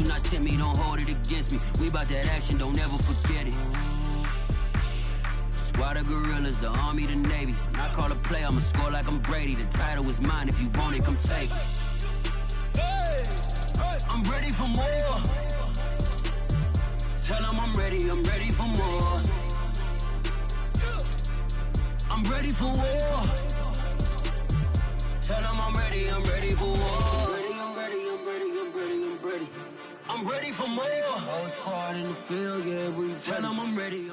do not tempt me, don't hold it against me. We about that action, don't ever forget it. Squad of gorillas, the army, the navy. When I call a play, I'ma score like I'm Brady. The title is mine, if you want it, come take it. I'm ready for more. Tell them I'm ready for more. I'm ready for war. Tell them I'm ready for war. I'm ready for more. Whole squad in the field, yeah, we tell them I'm ready.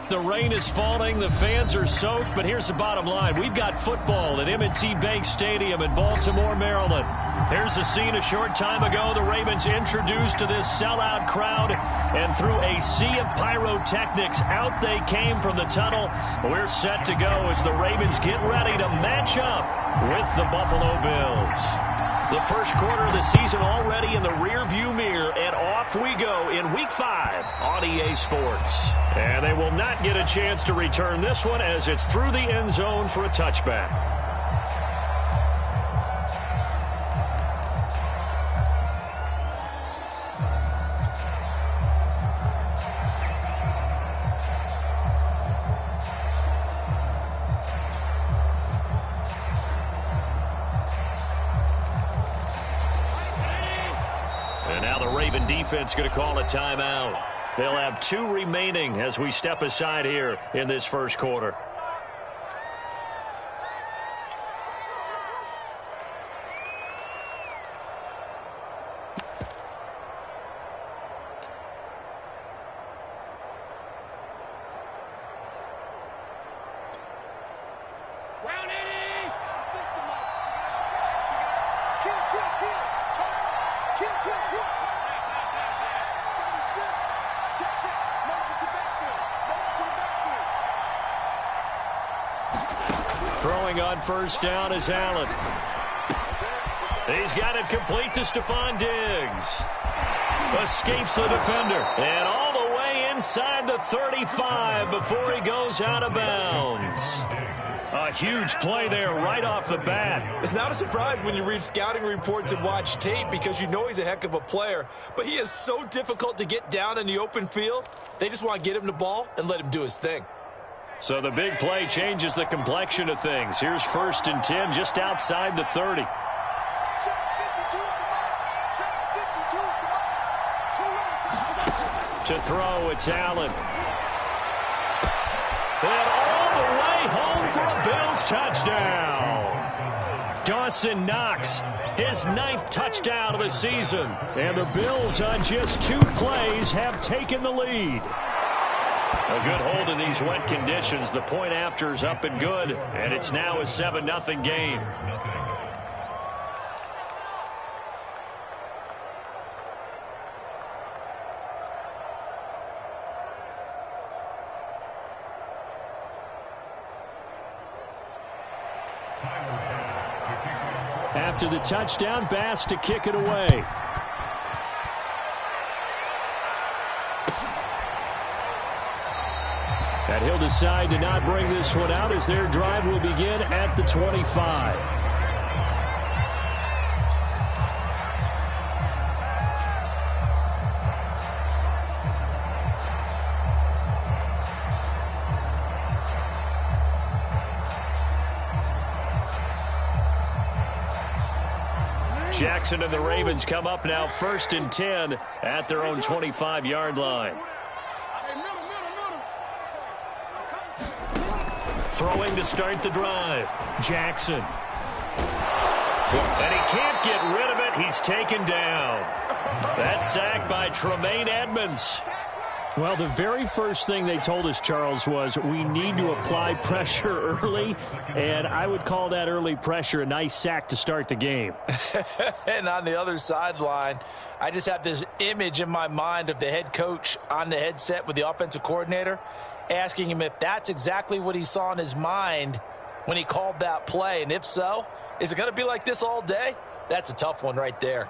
The rain is falling, the fans are soaked, but here's the bottom line. We've got football at M&T Bank Stadium in Baltimore, Maryland. Here's a scene a short time ago. The Ravens introduced to this sellout crowd, and through a sea of pyrotechnics, out they came from the tunnel. We're set to go as the Ravens get ready to match up with the Buffalo Bills. The first quarter of the season already in the rearview mirror, and off we go in Week 5 on EA Sports. And they will not get a chance to return this one as it's through the end zone for a touchback. And now the Raven defense going to call a timeout. They'll have 2 remaining as we step aside here in this first quarter. Throwing on first down is Allen. He's got it complete to Stephon Diggs. Escapes the defender. And all the way inside the 35 before he goes out of bounds. A huge play there right off the bat. It's not a surprise when you read scouting reports and watch tape because you know he's a heck of a player. But he is so difficult to get down in the open field. They just want to get him the ball and let him do his thing. So the big play changes the complexion of things. Here's 1st and 10 just outside the 30. To throw, it's Allen. And all the way home for a Bills touchdown. Dawson Knox, his 9th touchdown of the season. And the Bills on just 2 plays have taken the lead. A good hold in these wet conditions. The point after is up and good, and it's now a 7-0 game. After the touchdown, Bass to kick it away. And he'll decide to not bring this one out as their drive will begin at the 25. Jackson and the Ravens come up now 1st and 10 at their own 25-yard line. Throwing to start the drive. Jackson. And he can't get rid of it. He's taken down. That's sacked by Tremaine Edmonds. Well, the very first thing they told us, Charles, was we need to apply pressure early, and I would call that early pressure a nice sack to start the game. And on the other sideline, I just have this image in my mind of the head coach on the headset with the offensive coordinator, asking him if that's exactly what he saw in his mind when he called that play. And if so, is it going to be like this all day? That's a tough one right there.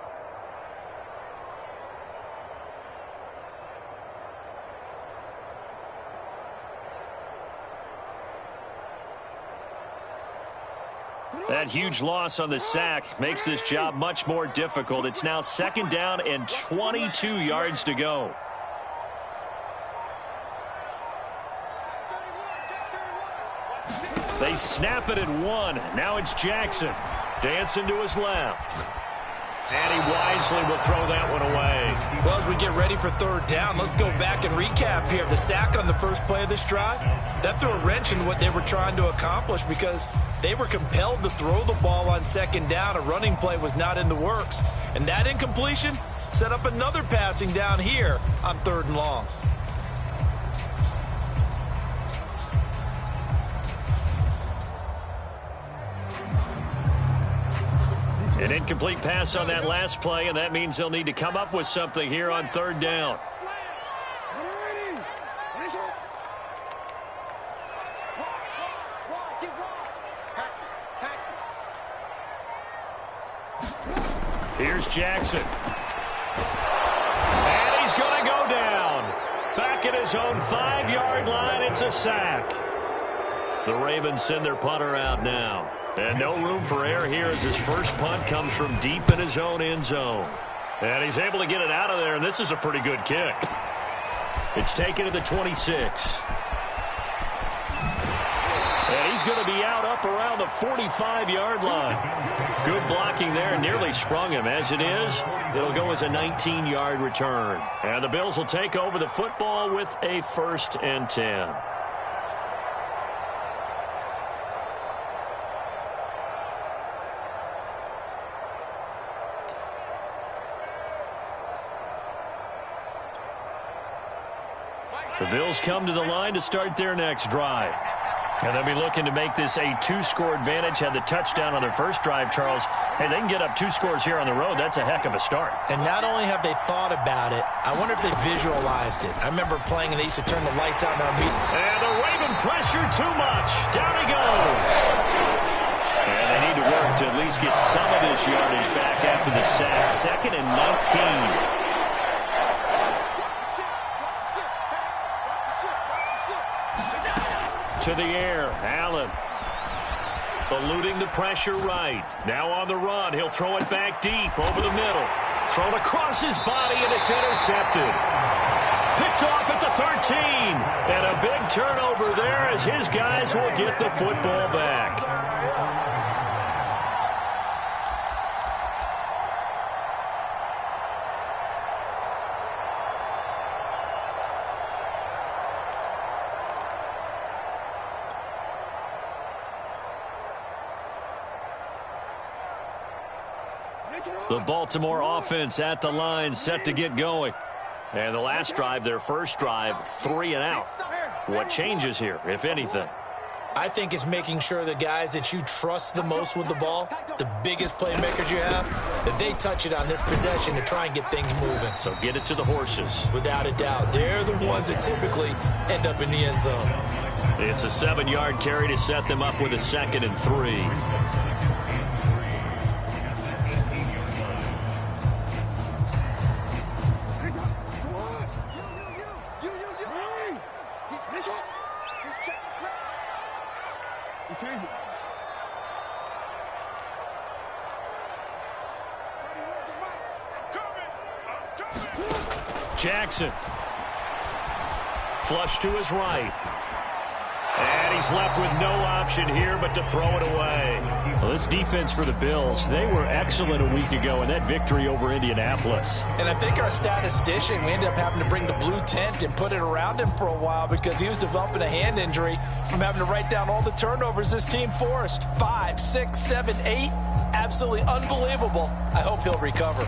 That huge loss on the sack makes this job much more difficult. It's now 2nd down and 22 yards to go. They snap it at 1. Now it's Jackson. Dancing to his left. And he wisely will throw that one away. Well, as we get ready for 3rd down, let's go back and recap here. The sack on the first play of this drive, that threw a wrench in what they were trying to accomplish because they were compelled to throw the ball on 2nd down. A running play was not in the works. And that incompletion set up another passing down here on 3rd and long. An incomplete pass on that last play, and that means they'll need to come up with something here on 3rd down. Here's Jackson. And he's going to go down. Back at his own 5-yard line, it's a sack. The Ravens send their punter out now. And no room for error here as his first punt comes from deep in his own end zone. And he's able to get it out of there, and this is a pretty good kick. It's taken to the 26. And he's going to be out up around the 45-yard line. Good blocking there, nearly sprung him. As it is, it'll go as a 19-yard return. And the Bills will take over the football with a 1st and 10. The Bills come to the line to start their next drive. And they'll be looking to make this a 2-score advantage. Had the touchdown on their first drive, Charles. Hey, they can get up 2 scores here on the road. That's a heck of a start. And not only have they thought about it, I wonder if they visualized it. I remember playing and they used to turn the lights out in our meeting. And the Raven pressure too much. Down he goes. And they need to work to at least get some of this yardage back after the sack. 2nd and 19. To the air, Allen. Eluding the pressure right. Now on the run, he'll throw it back deep over the middle. Thrown across his body, and it's intercepted. Picked off at the 13. And a big turnover there as his guys will get the football back. The Baltimore offense at the line, set to get going. And the last drive, their first drive, 3 and out. What changes here, if anything? I think it's making sure the guys that you trust the most with the ball, the biggest playmakers you have, that they touch it on this possession to try and get things moving. So get it to the horses. Without a doubt. They're the ones that typically end up in the end zone. It's a 7-yard carry to set them up with a 2nd and 3. Jackson. Flush to his right. And he's left with no option here but to throw it away. Well, this defense for the Bills, they were excellent a week ago in that victory over Indianapolis. And I think our statistician, we ended up having to bring the blue tent and put it around him for a while because he was developing a hand injury from having to write down all the turnovers this team forced. 5, 6, 7, 8. Absolutely unbelievable. I hope he'll recover.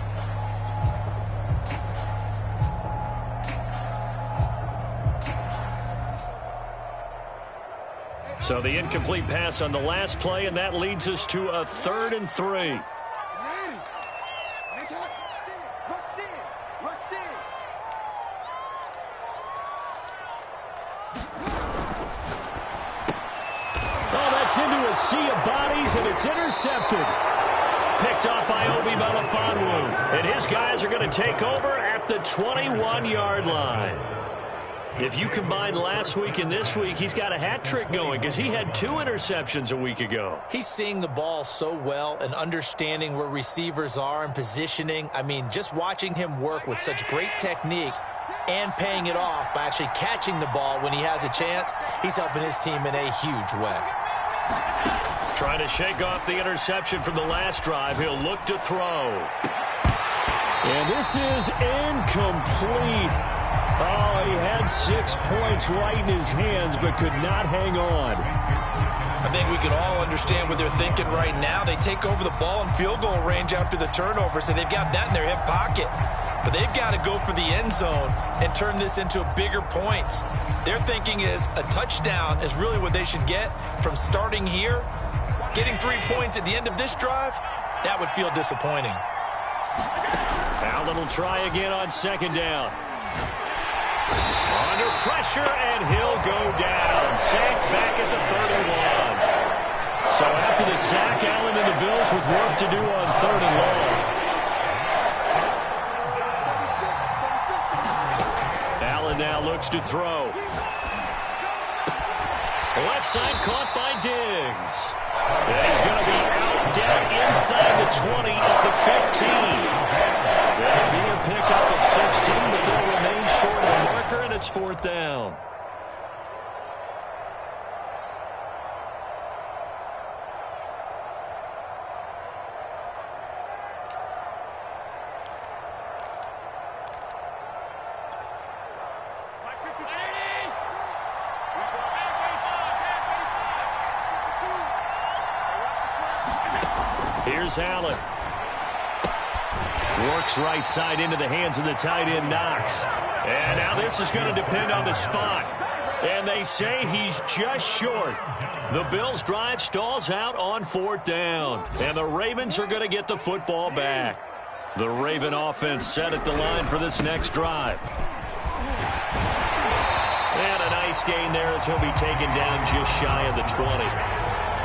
So the incomplete pass on the last play, and that leads us to a 3rd and 3. Oh, that's into a sea of bodies, and it's intercepted. Picked off by Obi Melifonwu. And his guys are going to take over at the 21-yard line. If you combine last week and this week, he's got a hat trick going because he had 2 interceptions a week ago. He's seeing the ball so well and understanding where receivers are and positioning. I mean, just watching him work with such great technique and paying it off by actually catching the ball when he has a chance, he's helping his team in a huge way. Trying to shake off the interception from the last drive. He'll look to throw. And this is incomplete. Oh, he had 6 points right in his hands, but could not hang on. I think we can all understand what they're thinking right now. They take over the ball in field goal range after the turnover, so they've got that in their hip pocket. But they've got to go for the end zone and turn this into bigger points. Their thinking is a touchdown is really what they should get from starting here. Getting 3 points at the end of this drive, that would feel disappointing. Allen will try again on second down. Under pressure, and he'll go down. Sacked back at the 31. So after the sack, Allen and the Bills with work to do on 3rd and long. Allen now looks to throw. Left side caught by Diggs. And he's going to be out down inside the 20 at the 15. That'll be a pickup of 16, but they'll remain short of the marker, and it's 4th down. Here's Allen. Works right side into the hands of the tight end, Knox. And now this is going to depend on the spot. And they say he's just short. The Bills' drive stalls out on 4th down. And the Ravens are going to get the football back. The Raven offense set at the line for this next drive. And a nice gain there as he'll be taken down just shy of the 20.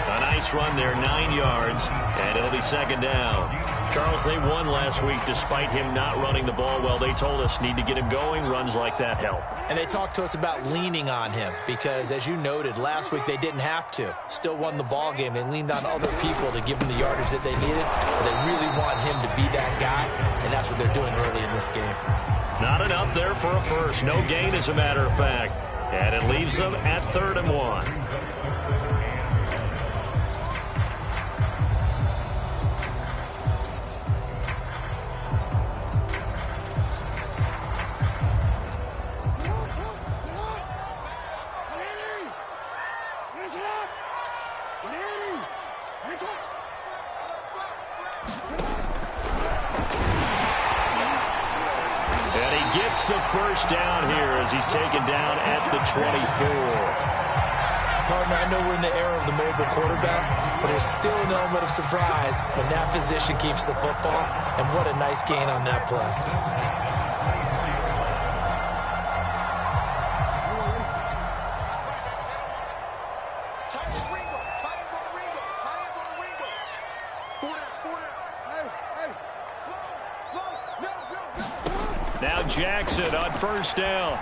A nice run there, 9 yards, and it'll be 2nd down. Charles, they won last week despite him not running the ball well. They told us need to get him going. Runs like that help. And they talked to us about leaning on him because, as you noted, last week they didn't have to. Still won the ball game. They leaned on other people to give him the yardage that they needed, but they really want him to be that guy, and that's what they're doing early in this game. Not enough there for a first. No gain, as a matter of fact. And it leaves them at 3rd and 1. The first down here as he's taken down at the 24. Partner, I know we're in the era of the mobile quarterback, but there's still an element of surprise when that position keeps the football, and what a nice gain on that play. Now Jackson on first down.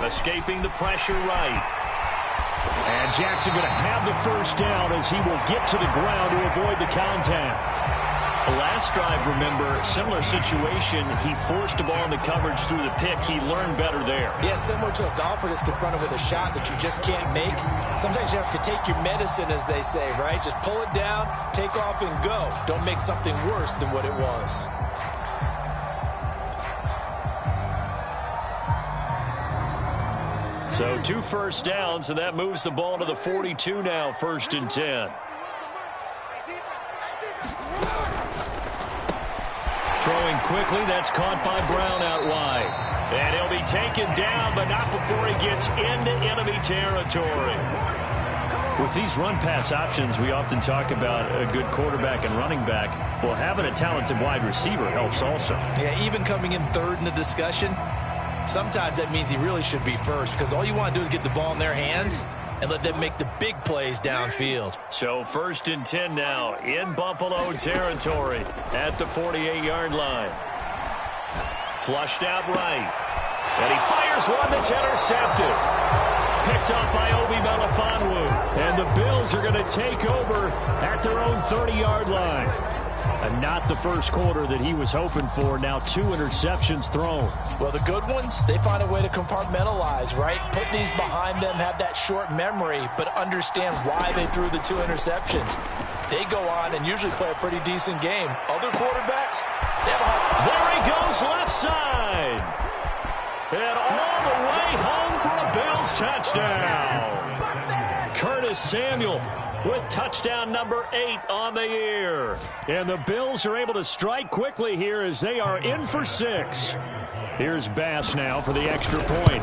Escaping the pressure right. And Jackson going to have the first down as he will get to the ground to avoid the contact. Last drive, remember, similar situation. He forced the ball in the coverage through the pick. He learned better there. Yeah, similar to a golfer that's confronted with a shot that you just can't make. Sometimes you have to take your medicine, as they say, right? Just pull it down, take off, and go. Don't make something worse than what it was. So 2 first downs, and that moves the ball to the 42 now, 1st and 10. Throwing quickly, that's caught by Brown out wide. And he'll be taken down, but not before he gets into enemy territory. With these run-pass options, we often talk about a good quarterback and running back. Well, having a talented wide receiver helps also. Yeah, even coming in 3rd in the discussion, sometimes that means he really should be first because all you want to do is get the ball in their hands and let them make the big plays downfield. So 1st and 10 now in Buffalo territory at the 48-yard line. Flushed out right. And he fires one that's intercepted. Picked up by Obi Melifonwu. And the Bills are going to take over at their own 30-yard line. And not the first quarter that he was hoping for. Now 2 interceptions thrown. Well, the good ones, they find a way to compartmentalize, right? Put these behind them, have that short memory, but understand why they threw the 2 interceptions. They go on and usually play a pretty decent game. Other quarterbacks, they have a hard... There he goes, left side. And all the way home for a Bills touchdown. Curtis Samuel with touchdown number 8 on the year. And the Bills are able to strike quickly here as they are in for 6. Here's Bass now for the extra point.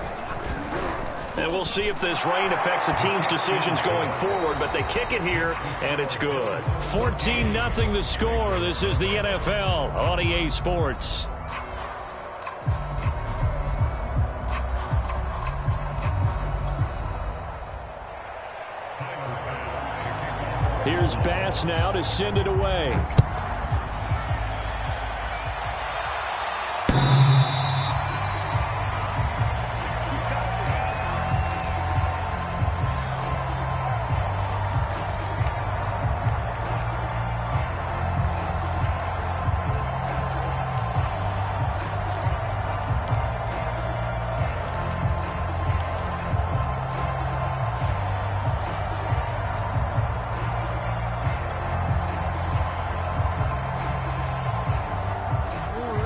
And we'll see if this rain affects the team's decisions going forward, but they kick it here, and it's good. 14-0 the score. This is the NFL on EA Sports. Here's Bass now to send it away.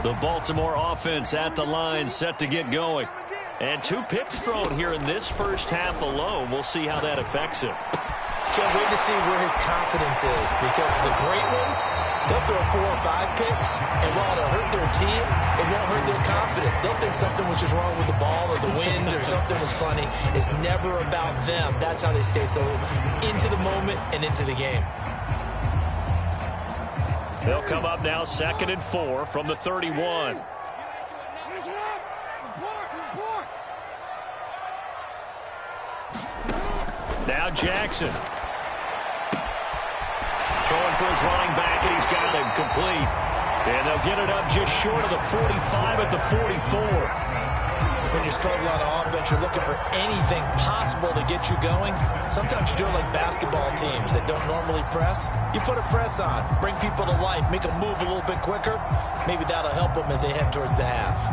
The Baltimore offense at the line, set to get going. And 2 picks thrown here in this first half alone. We'll see how that affects him. Can't wait to see where his confidence is, because the great ones, they'll throw 4 or 5 picks, and while it'll hurt their team, it won't hurt their confidence. They'll think something was just wrong with the ball or the wind or something was funny. It's never about them. That's how they stay so into the moment and into the game. They'll come up now 2nd and 4 from the 31. Now Jackson. Throwing for his running back, and he's got him complete. And they'll get it up just short of the 45 at the 44. When you're struggling on offense, you're looking for anything possible to get you going. Sometimes you do it like basketball teams that don't normally press. You put a press on, bring people to life, make them move a little bit quicker. Maybe that'll help them as they head towards the half.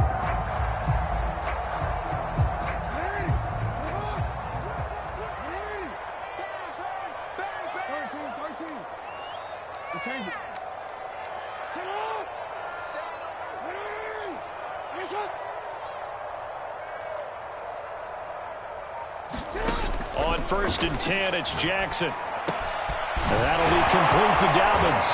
On 1st and 10, it's Jackson. That'll be complete to Dobbins.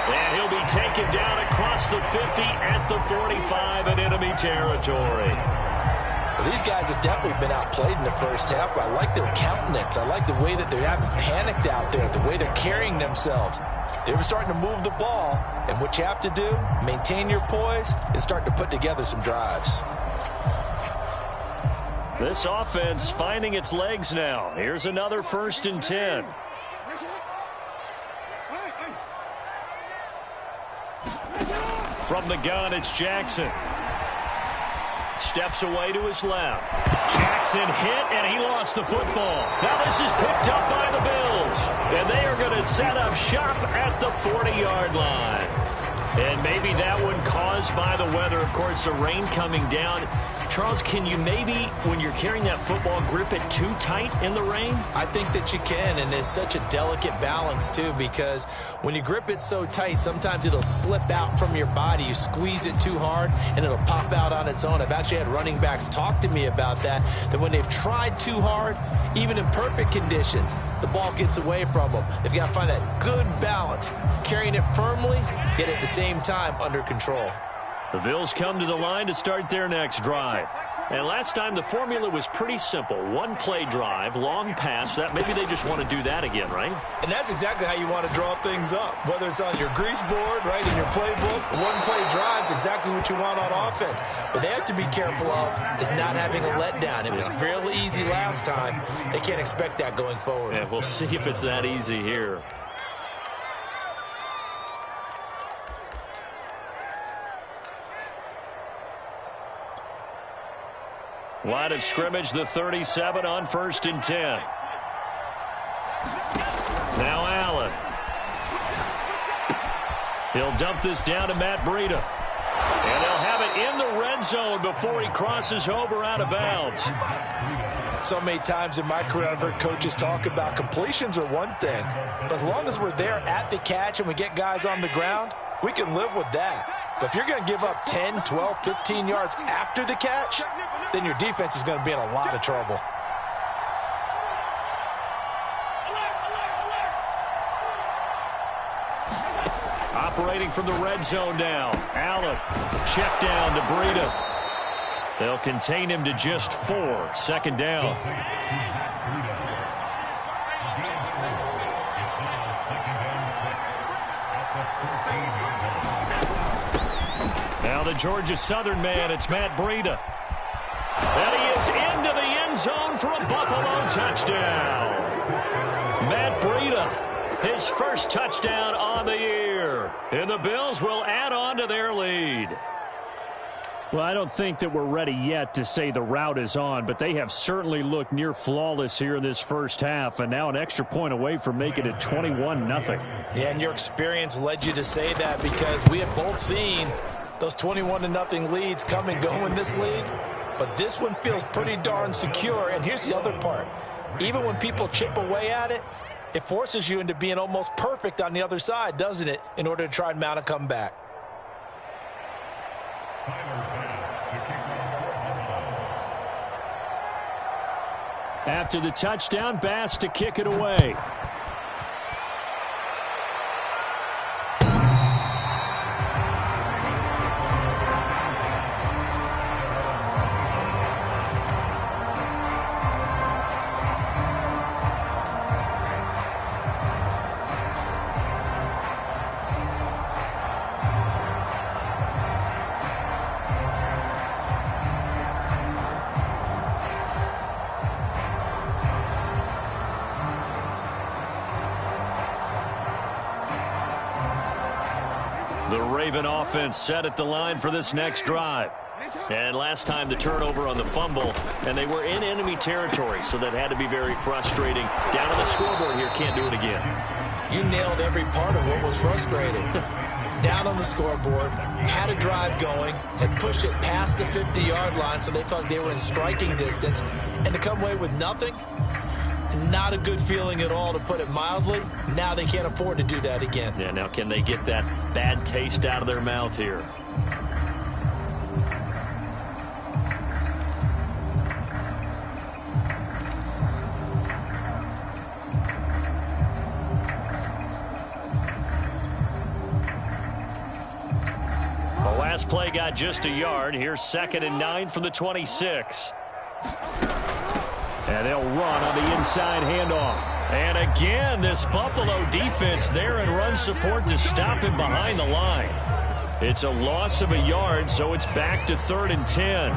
And he'll be taken down across the 50 at the 45 in enemy territory. Well, these guys have definitely been outplayed in the first half, but I like their countenance. I like the way that they haven't panicked out there, the way they're carrying themselves. They were starting to move the ball, and what you have to do, maintain your poise and start to put together some drives. This offense finding its legs now. Here's another 1st and 10. From the gun, it's Jackson. Steps away to his left. Jackson hit, and he lost the football. Now this is picked up by the Bills. And they are going to set up shop at the 40-yard line. And maybe that one caused by the weather. Of course, the rain coming down. Charles, can you maybe, when you're carrying that football, grip it too tight in the rain? I think that you can, and it's such a delicate balance, too, because when you grip it so tight, sometimes it'll slip out from your body. You squeeze it too hard, and it'll pop out on its own. I've actually had running backs talk to me about that when they've tried too hard, even in perfect conditions, the ball gets away from them. They've got to find that good balance, carrying it firmly, yet at the same time under control. The Bills come to the line to start their next drive. And last time the formula was pretty simple. 1-play drive, long pass. That maybe they just want to do that again, right? And that's exactly how you want to draw things up. Whether it's on your grease board, right, in your playbook, 1-play drive is exactly what you want on offense. What they have to be careful of is not having a letdown. It was fairly easy last time. They can't expect that going forward. Yeah, we'll see if it's that easy here. Line of scrimmage, the 37 on 1st and 10. Now Allen. He'll dump this down to Matt Breida. And they'll have it in the red zone before he crosses over out of bounds. So many times in my career I've heard coaches talk about completions are one thing. But as long as we're there at the catch and we get guys on the ground, we can live with that. But if you're going to give up 10, 12, 15 yards after the catch, then your defense is going to be in a lot of trouble. Operating from the red zone now. Allen, check down to Breida. They'll contain him to just 4. 2nd down. Now the Georgia Southern man, it's Matt Breida. And he is into the end zone for a Buffalo touchdown. Matt Breida, his first touchdown on the year. And the Bills will add on to their lead. Well, I don't think that we're ready yet to say the route is on, but they have certainly looked near flawless here in this first half, and now an extra point away from making it 21-0. Yeah, and your experience led you to say that because we have both seen those 21-0 leads come and go in this league, but this one feels pretty darn secure. And here's the other part. Even when people chip away at it, it forces you into being almost perfect on the other side, doesn't it, in order to try and mount a comeback. After the touchdown, Bass to kick it away. The Raven offense set at the line for this next drive. And last time the turnover on the fumble, and they were in enemy territory, so that had to be very frustrating. Down on the scoreboard here, can't do it again. You nailed every part of what was frustrating. Down on the scoreboard, had a drive going, had pushed it past the 50-yard line, so they thought they were in striking distance, and to come away with nothing, not a good feeling at all, to put it mildly. Now they can't afford to do that again. Yeah, now can they get that bad taste out of their mouth here? The last play got just a yard. Here's 2nd and 9 from the 26. And they'll run on the inside handoff. And again, this Buffalo defense there in run support to stop him behind the line. It's a loss of a yard, so it's back to 3rd and 10.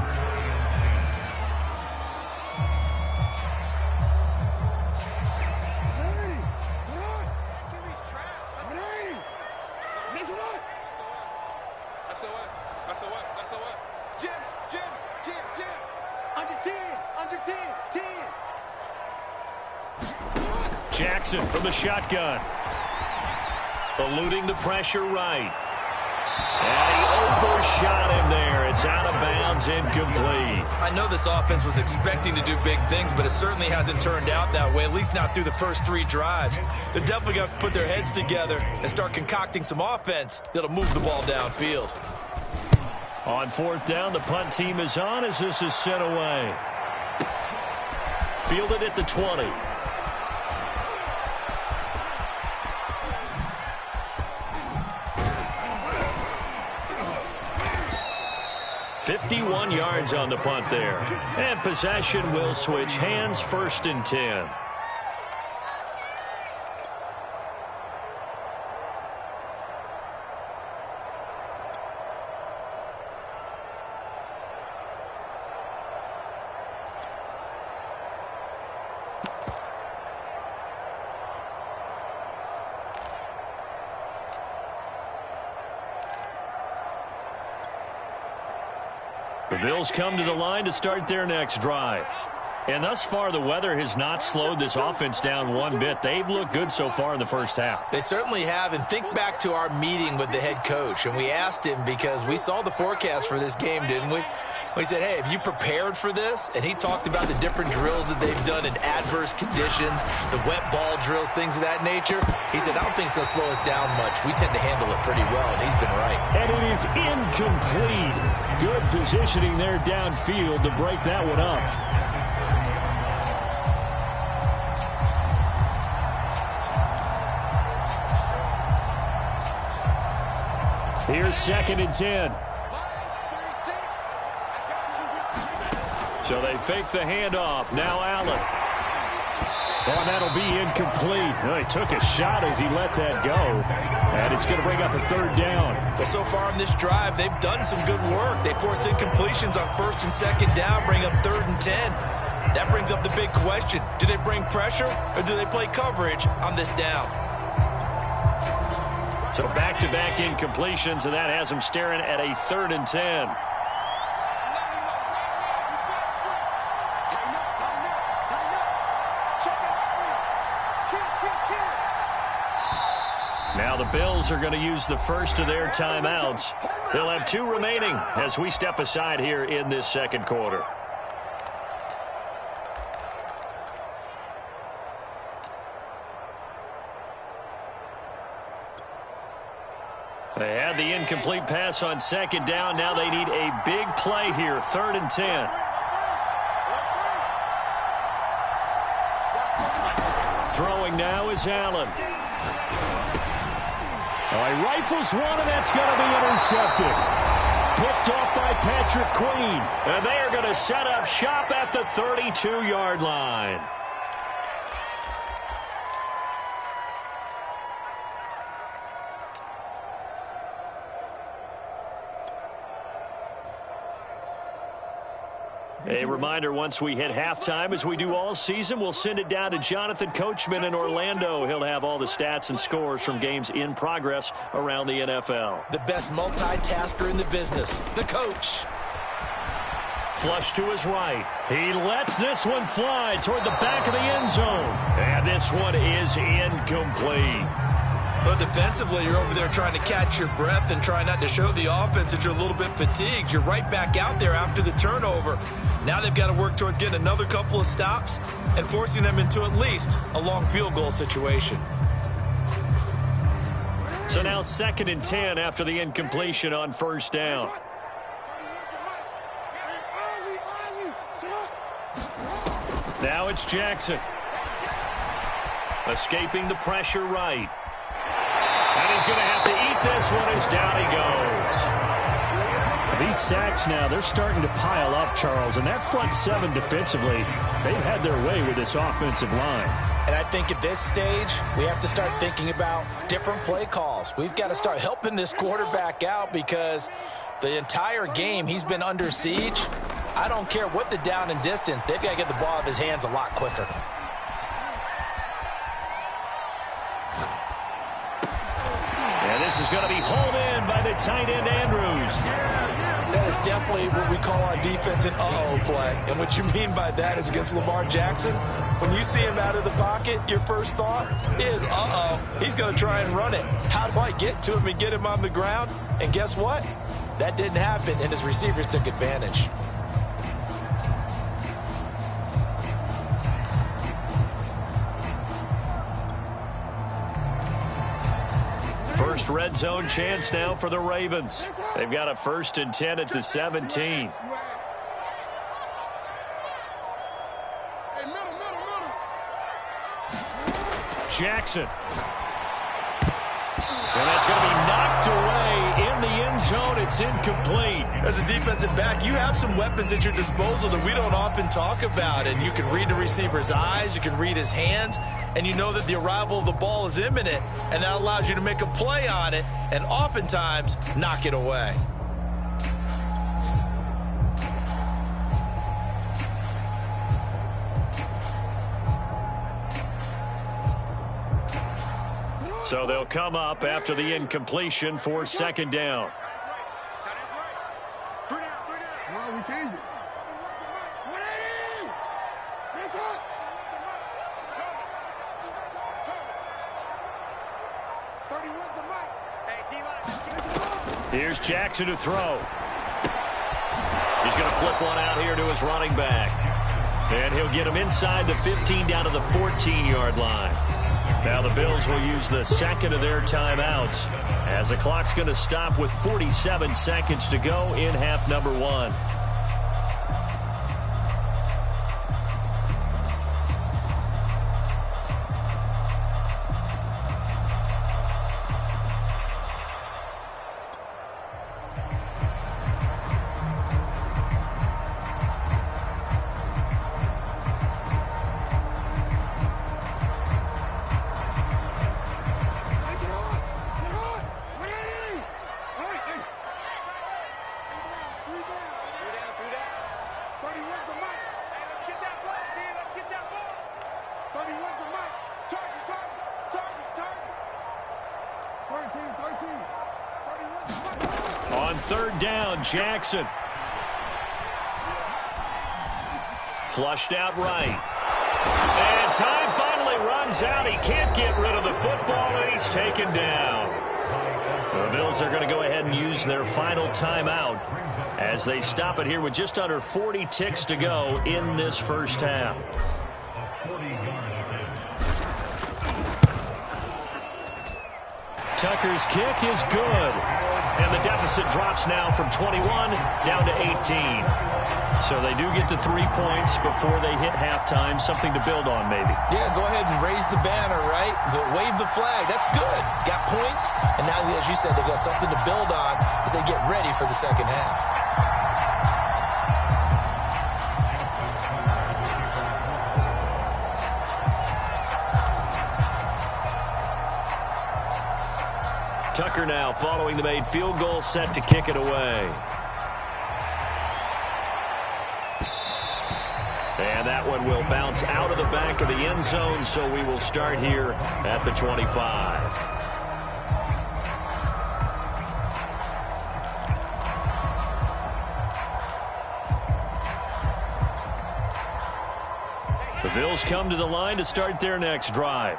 Jackson from the shotgun. Eluding the pressure right. And he overshot him there. It's out of bounds, incomplete. I know this offense was expecting to do big things, but it certainly hasn't turned out that way, at least not through the first 3 drives. They're definitely going to have to put their heads together and start concocting some offense that'll move the ball downfield. On 4th down, the punt team is on as this is sent away. Fielded at the 20. 51 yards on the punt there. And possession will switch hands, 1st and 10. The Bills come to the line to start their next drive. And thus far, the weather has not slowed this offense down one bit. They've looked good so far in the first half. They certainly have. And think back to our meeting with the head coach. And we asked him, because we saw the forecast for this game, didn't we? We said, hey, have you prepared for this? And he talked about the different drills that they've done in adverse conditions, the wet ball drills, things of that nature. He said, I don't think it's going to slow us down much. We tend to handle it pretty well, and he's been right. And it is incomplete. Good positioning there downfield to break that one up. Here's 2nd and 10. So they fake the handoff. Now Allen. Oh, and that'll be incomplete. Well, he took a shot as he let that go. And it's going to bring up a 3rd down. Well, so far in this drive, they've done some good work. They force incompletions on 1st and 2nd down, bring up 3rd and 10. That brings up the big question. Do they bring pressure or do they play coverage on this down? So back-to-back incompletions, and that has them staring at a 3rd and 10. Now the Bills are going to use the first of their timeouts. They'll have 2 remaining as we step aside here in this 2nd quarter. They had the incomplete pass on 2nd down. Now they need a big play here, 3rd and 10. Throwing now is Allen. Oh, he rifles one, and that's going to be intercepted. Picked off by Patrick Queen. And they are going to set up shop at the 32-yard line. A reminder, once we hit halftime, as we do all season, we'll send it down to Jonathan Coachman in Orlando. He'll have all the stats and scores from games in progress around the NFL. The best multitasker in the business, the coach. Flush to his right. He lets this one fly toward the back of the end zone. And this one is incomplete. But defensively, you're over there trying to catch your breath and try not to show the offense that you're a little bit fatigued. You're right back out there after the turnover. Now they've got to work towards getting another couple of stops and forcing them into at least a long field goal situation. So now 2nd and 10 after the incompletion on 1st down. Now it's Jackson. Escaping the pressure right. And he's going to have to eat this one as down he goes. These sacks now, they're starting to pile up, Charles. And that front 7 defensively, they've had their way with this offensive line. And I think at this stage, we have to start thinking about different play calls. We've got to start helping this quarterback out because the entire game he's been under siege. I don't care what the down and distance. They've got to get the ball out of his hands a lot quicker. And this is going to be hauled in by the tight end, Andrews. That is definitely what we call on defense an uh-oh play. And what you mean by that is against Lamar Jackson, when you see him out of the pocket, your first thought is, uh-oh, he's going to try and run it. How do I get to him and get him on the ground? And guess what? That didn't happen, and his receivers took advantage. First red zone chance now for the Ravens. They've got a 1st and 10 at the 17. Jackson. And that's going to be knocked away in the end zone. It's incomplete. As a defensive back, you have some weapons at your disposal that we don't often talk about. And you can read the receiver's eyes, you can read his hands, and you know that the arrival of the ball is imminent, and that allows you to make a play on it and oftentimes knock it away. So they'll come up after the incompletion for 2nd down. we changed it. 180! Finish up! Here's Jackson to throw. He's going to flip one out here to his running back. And he'll get him inside the 15 down to the 14-yard line. Now the Bills will use the second of their timeouts as the clock's going to stop with 47 seconds to go in half number one. On third down, Jackson. Flushed out right. And time finally runs out. He can't get rid of the football, and he's taken down. The Bills are going to go ahead and use their final timeout as they stop it here with just under 40 ticks to go in this first half. Tucker's kick is good. And the deficit drops now from 21 down to 18. So they do get the 3 points before they hit halftime. Something to build on, maybe. Yeah, go ahead and raise the banner, right? Wave the flag. That's good. Got points. And now, as you said, they've got something to build on as they get ready for the second half. Tucker now following the made field goal, set to kick it away. And that one will bounce out of the back of the end zone, so we will start here at the 25. The Bills come to the line to start their next drive.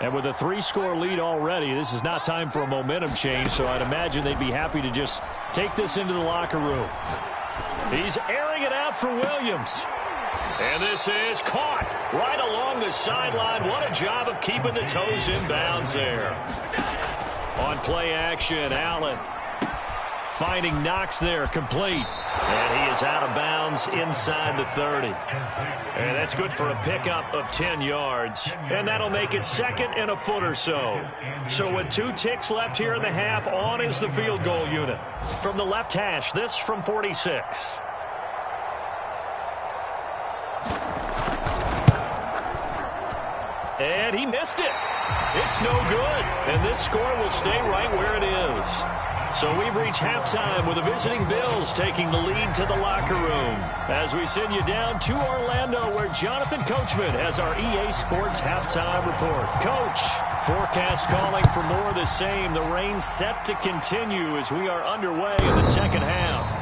And with a 3-score lead already, this is not time for a momentum change, so I'd imagine they'd be happy to just take this into the locker room. He's airing it out for Williams. And this is caught right along the sideline. What a job of keeping the toes in bounds there. On play action, Allen finding Knox there, complete. And he is out of bounds inside the 30. And that's good for a pickup of 10 yards. And that'll make it second and a foot or so. So with 2 ticks left here in the half, on is the field goal unit. From the left hash, this from 46. And he missed it. It's no good. And this score will stay right where it is. So we've reached halftime with the visiting Bills taking the lead to the locker room. As we send you down to Orlando, where Jonathan Coachman has our EA Sports halftime report. Coach, forecast calling for more of the same. The rain set to continue as we are underway in the second half.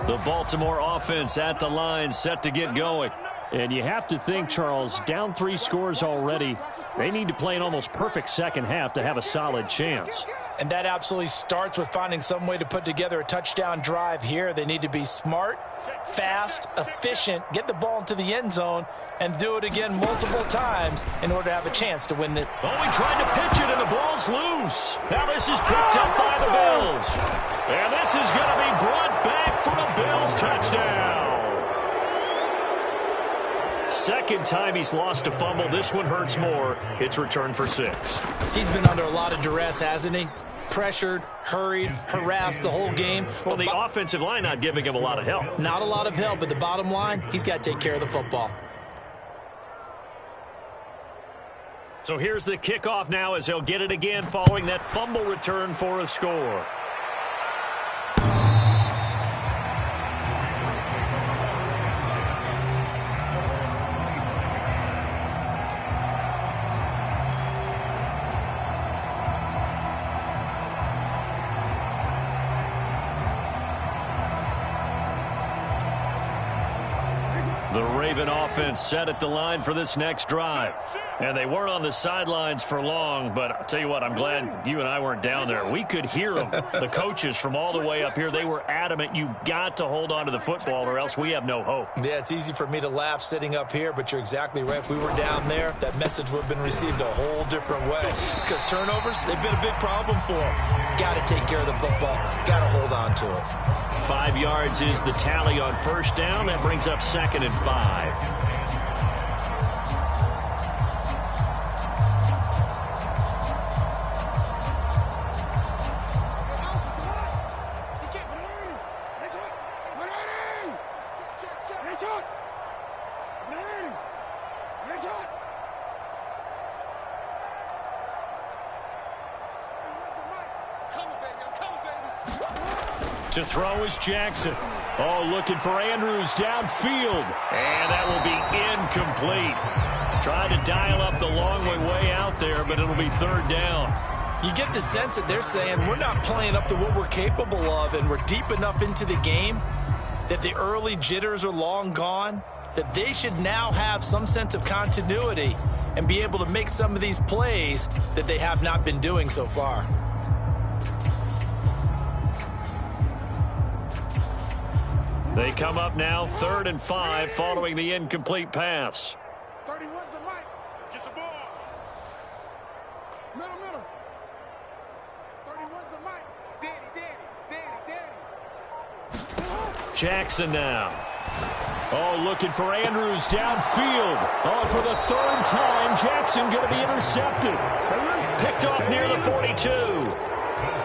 The Baltimore offense at the line, set to get going. And you have to think, Charles, down 3 scores already. They need to play an almost perfect second half to have a solid chance. And that absolutely starts with finding some way to put together a touchdown drive here. They need to be smart, fast, efficient, get the ball into the end zone, and do it again multiple times in order to have a chance to win it. Oh, he tried to pitch it, and the ball's loose. Now this is picked up by the Bills. And this is going to be brought back for a Bills touchdown. Second time he's lost a fumble. This one hurts more. It's returned for 6. He's been under a lot of duress, hasn't he? Pressured, hurried, harassed the whole game. Well, the offensive line not giving him a lot of help. Not a lot of help, but the bottom line, he's got to take care of the football. So here's the kickoff now as he'll get it again following that fumble return for a score. The Raven offense set at the line for this next drive. And they weren't on the sidelines for long, but I'll tell you what, I'm glad you and I weren't down there. We could hear them, the coaches from all the way up here. They were adamant, you've got to hold on to the football or else we have no hope. Yeah, it's easy for me to laugh sitting up here, but you're exactly right. If we were down there, that message would have been received a whole different way. Because turnovers, they've been a big problem for them. Got to take care of the football. Got to hold on to it. 5 yards is the tally on first down. That brings up 2nd and 5. To throw is Jackson. Oh, looking for Andrews downfield. And that will be incomplete. Trying to dial up the long way out there, but it'll be 3rd down. You get the sense that they're saying we're not playing up to what we're capable of, and we're deep enough into the game that the early jitters are long gone, that they should now have some sense of continuity and be able to make some of these plays that they have not been doing so far. They come up now 3rd and 5 following the incomplete pass. 30 was the mic. Let's get the ball. Middle. 30 was the mic. Daddy. Jackson now. Oh, looking for Andrews downfield. Oh, for the 3rd time, Jackson going to be intercepted. Picked off near the 42.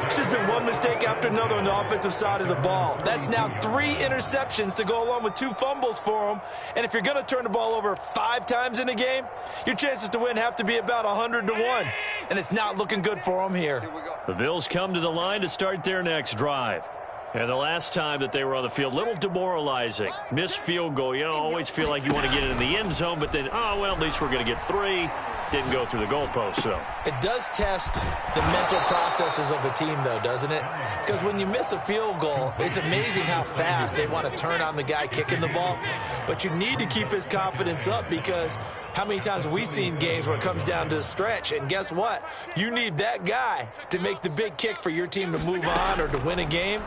It's just been one mistake after another on the offensive side of the ball. That's now 3 interceptions to go along with 2 fumbles for him. And if you're going to turn the ball over 5 times in a game, your chances to win have to be about 100-1. And it's not looking good for him here. The Bills come to the line to start their next drive. And the last time that they were on the field, a little demoralizing. Missed field goal. You always feel like you want to get it in the end zone, but then, oh, well, at least we're going to get 3. Didn't go through the goalpost, so. It does test the mental processes of a team, though, doesn't it? Because when you miss a field goal, it's amazing how fast they want to turn on the guy kicking the ball. But you need to keep his confidence up, because how many times have we seen games where it comes down to the stretch? And guess what? You need that guy to make the big kick for your team to move on or to win a game.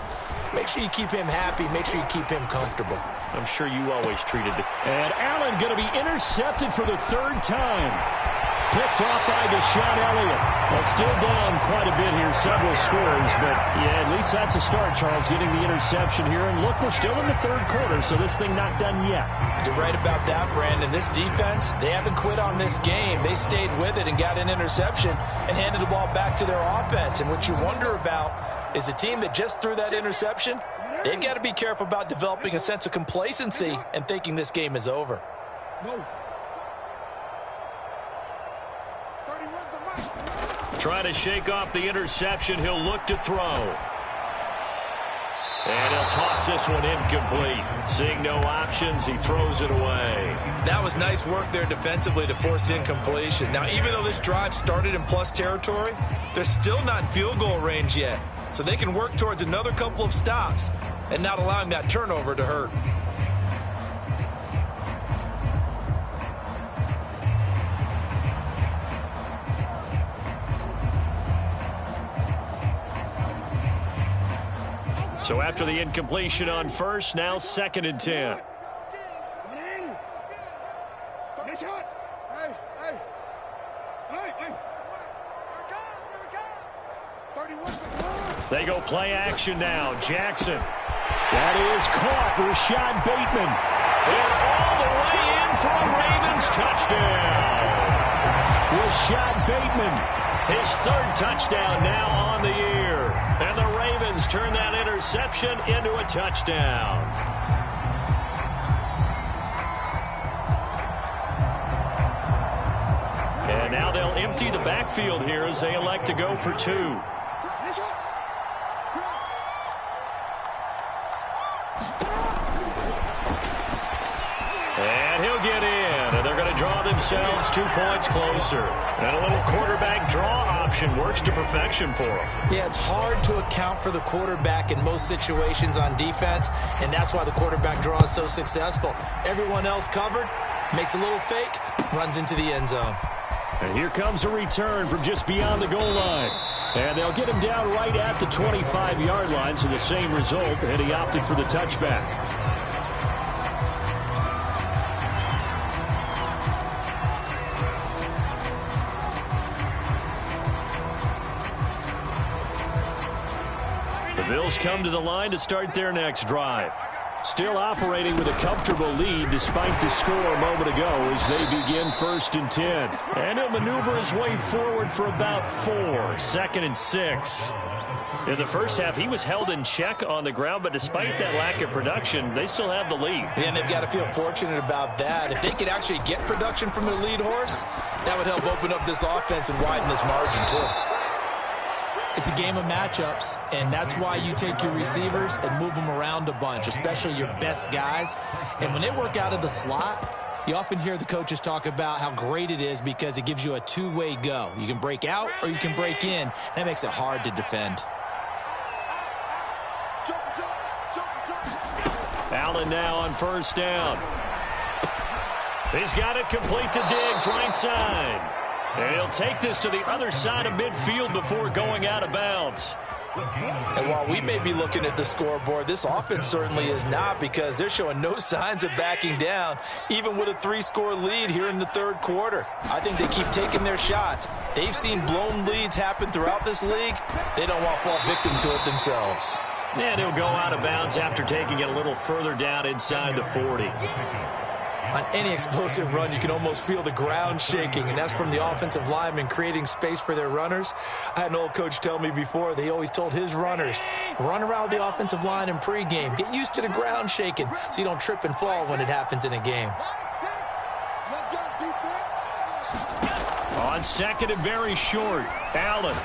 Make sure you keep him happy. Make sure you keep him comfortable. I'm sure you always treated it. And Allen going to be intercepted for the 3rd time. Picked off by Deshaun Elliott. Well, still down quite a bit here, several scores, but yeah, at least that's a start, Charles, getting the interception here. And look, we're still in the 3rd quarter, so this thing not done yet. You're right about that, Brandon. This defense, they haven't quit on this game. They stayed with it and got an interception and handed the ball back to their offense. And what you wonder about is the team that just threw that interception, they've got to be careful about developing a sense of complacency and thinking this game is over. No. Trying to shake off the interception. He'll look to throw. And he'll toss this one incomplete. Seeing no options, he throws it away. That was nice work there defensively to force incompletion. Now, even though this drive started in plus territory, they're still not in field goal range yet. So they can work towards another couple of stops and not allowing that turnover to hurt. So after the incompletion on first, now 2nd and 10. They go play action now. Jackson. That is caught. Rashad Bateman. And all the way in for a Ravens touchdown. Rashad Bateman. His 3rd touchdown now on the year. And the Ravens turn that interception into a touchdown. And And now they'll empty the backfield here as they elect to go for 2. And he'll get in, and they're going to draw themselves 2 points closer. And a little quarterback draw option works to perfection for them. Yeah, it's hard to account for the quarterback in most situations on defense, and that's why the quarterback draw is so successful. Everyone else covered, makes a little fake, runs into the end zone. And here comes a return from just beyond the goal line. And they'll get him down right at the 25-yard line, so the same result, and he opted for the touchback. The Bills come to the line to start their next drive. Still operating with a comfortable lead despite the score a moment ago as they begin 1st and 10. And he'll maneuver his way forward for about 4, 2nd and 6. In the first half, he was held in check on the ground, but despite that lack of production, they still have the lead. And they've got to feel fortunate about that. If they could actually get production from their lead horse, that would help open up this offense and widen this margin too. It's a game of matchups, and that's why you take your receivers and move them around a bunch, especially your best guys. And when they work out of the slot, you often hear the coaches talk about how great it is because it gives you a two-way go. You can break out or you can break in. That makes it hard to defend. Allen now on 1st down. He's got it complete to Diggs, right side. And he'll take this to the other side of midfield before going out of bounds. And while we may be looking at the scoreboard, this offense certainly is not, because they're showing no signs of backing down, even with a 3-score lead here in the 3rd quarter. I think they keep taking their shots. They've seen blown leads happen throughout this league. They don't want to fall victim to it themselves. And he'll go out of bounds after taking it a little further down inside the 40. On any explosive run, you can almost feel the ground shaking, and that's from the offensive linemen creating space for their runners. I had an old coach tell me before, they always told his runners, run around the offensive line in pregame. Get used to the ground shaking so you don't trip and fall when it happens in a game. On 2nd and very short, Allen.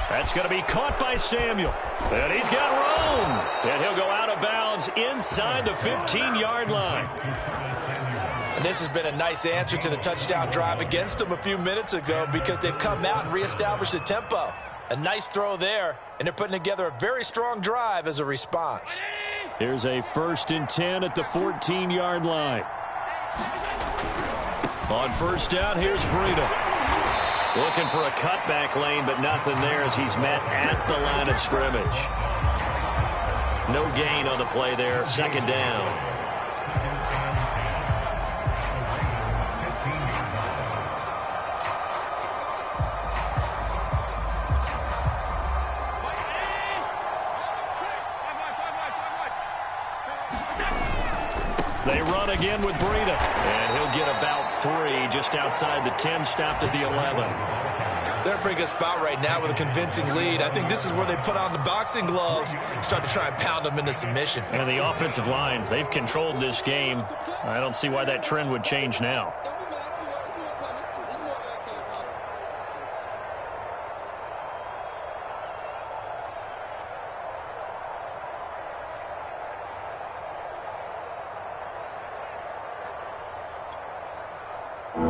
That's going to be caught by Samuel. And he's got room. And he'll go out of bounds inside the 15-yard line. And this has been a nice answer to the touchdown drive against them a few minutes ago, because they've come out and reestablished the tempo. A nice throw there, and they're putting together a very strong drive as a response. Here's a 1st and 10 at the 14-yard line. On 1st down, here's Breida. Looking for a cutback lane, but nothing there as he's met at the line of scrimmage. No gain on the play there. 2nd down. They run again with Breida. And he'll get about 3 just outside the 10, stopped at the 11. They're in a pretty good spot right now with a convincing lead. I think this is where they put on the boxing gloves and start to try and pound them into submission. And the offensive line, they've controlled this game. I don't see why that trend would change now.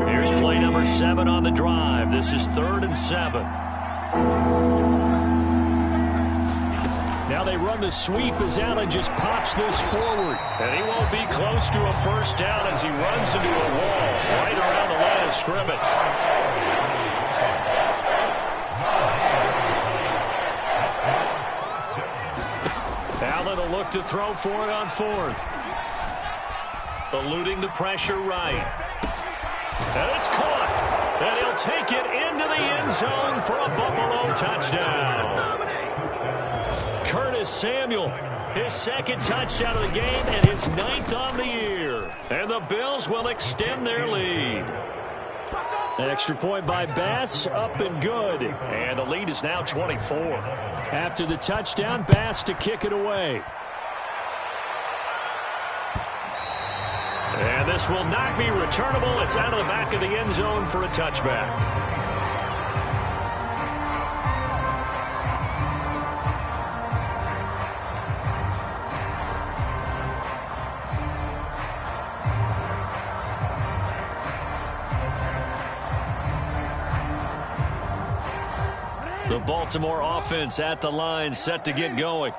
Here's play number 7 on the drive. This is 3rd and 7. Now they run the sweep as Allen just pops this forward. And he won't be close to a 1st down as he runs into a wall right around the line of scrimmage. Allen will look to throw for it on 4th. Eluding the pressure right. And it's caught. And he'll take it into the end zone for a Buffalo touchdown. Curtis Samuel, his 2nd touchdown of the game and his 9th on the year. And the Bills will extend their lead. An extra point by Bass, up and good. And the lead is now 24. After the touchdown, Bass to kick it away. And This will not be returnable. It's out of the back of the end zone for a touchback. The Baltimore offense at the line, set to get going.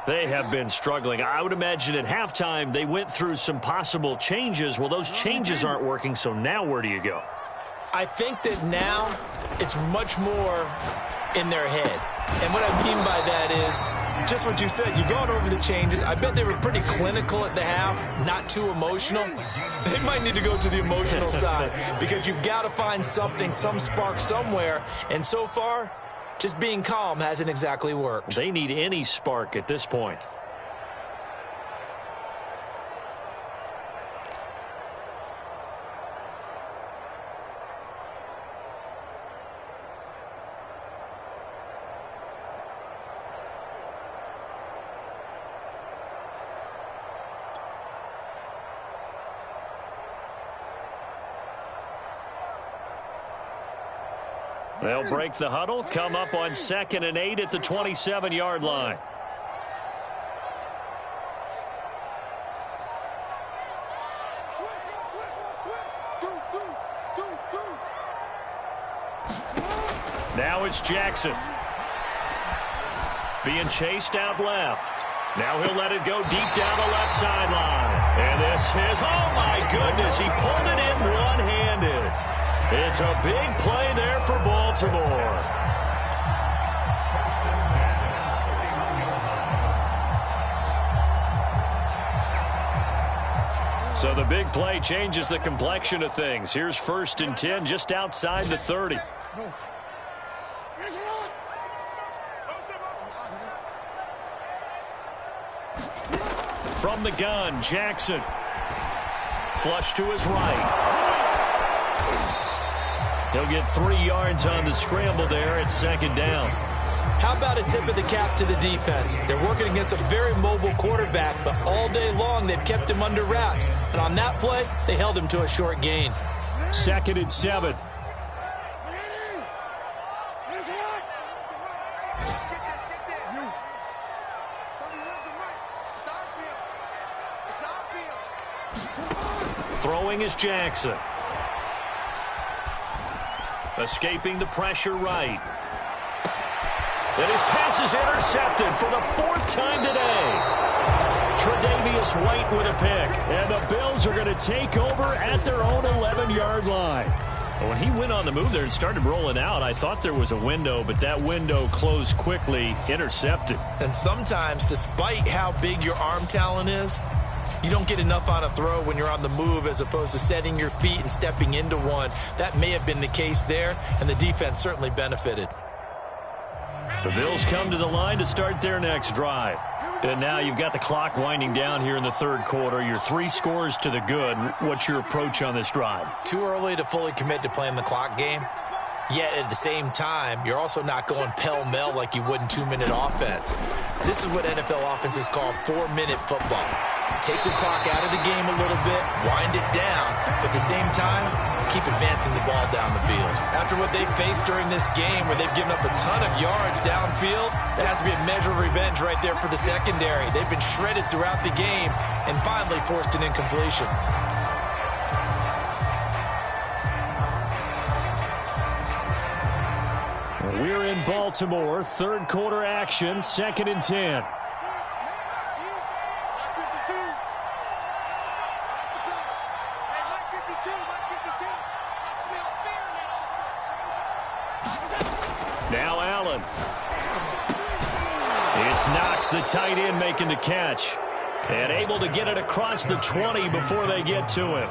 They have been struggling. I would imagine at halftime they went through some possible changes. Well, those changes aren't working, so now where do you go? I think that now it's much more in their head. And what I mean by that is just what you said. You've gone over the changes. I bet they were pretty clinical at the half, not too emotional. They might need to go to the emotional side because you've got to find something, some spark somewhere. And so far, just being calm hasn't exactly worked. They need any spark at this point. They'll break the huddle, come up on 2nd and 8 at the 27-yard line. Now it's Jackson. Being chased out left. Now he'll let it go deep down the left sideline. And this is, oh my goodness, he pulled it in one-handed. It's a big play there for Baltimore. So the big play changes the complexion of things. Here's 1st and 10 just outside the 30. From the gun, Jackson. Flush to his right. He'll get 3 yards on the scramble there at 2nd down. How about a tip of the cap to the defense? They're working against a very mobile quarterback, but all day long they've kept him under wraps. And on that play, they held him to a short gain. 2nd and 7. Throwing is Jackson. Escaping the pressure right. And his pass is intercepted for the 4th time today. Tre'Davious White with a pick. And the Bills are going to take over at their own 11-yard line. When he went on the move there and started rolling out, I thought there was a window, but that window closed quickly, intercepted. And sometimes, despite how big your arm talent is, you don't get enough on a throw when you're on the move as opposed to setting your feet and stepping into one. That may have been the case there, and the defense certainly benefited. The Bills come to the line to start their next drive. And now you've got the clock winding down here in the 3rd quarter. You're 3 scores to the good. What's your approach on this drive? Too early to fully commit to playing the clock game. Yet at the same time, you're also not going pell-mell like you would in 2-minute offense. This is what NFL offenses call 4-minute football. Take the clock out of the game a little bit, wind it down, but at the same time, keep advancing the ball down the field. After what they've faced during this game where they've given up a ton of yards downfield, that has to be a measure of revenge right there for the secondary. They've been shredded throughout the game and finally forced an incompletion. We're in Baltimore, 3rd quarter action, 2nd and 10. Now Allen. It's Knox, the tight end, making the catch. And able to get it across the 20 before they get to him.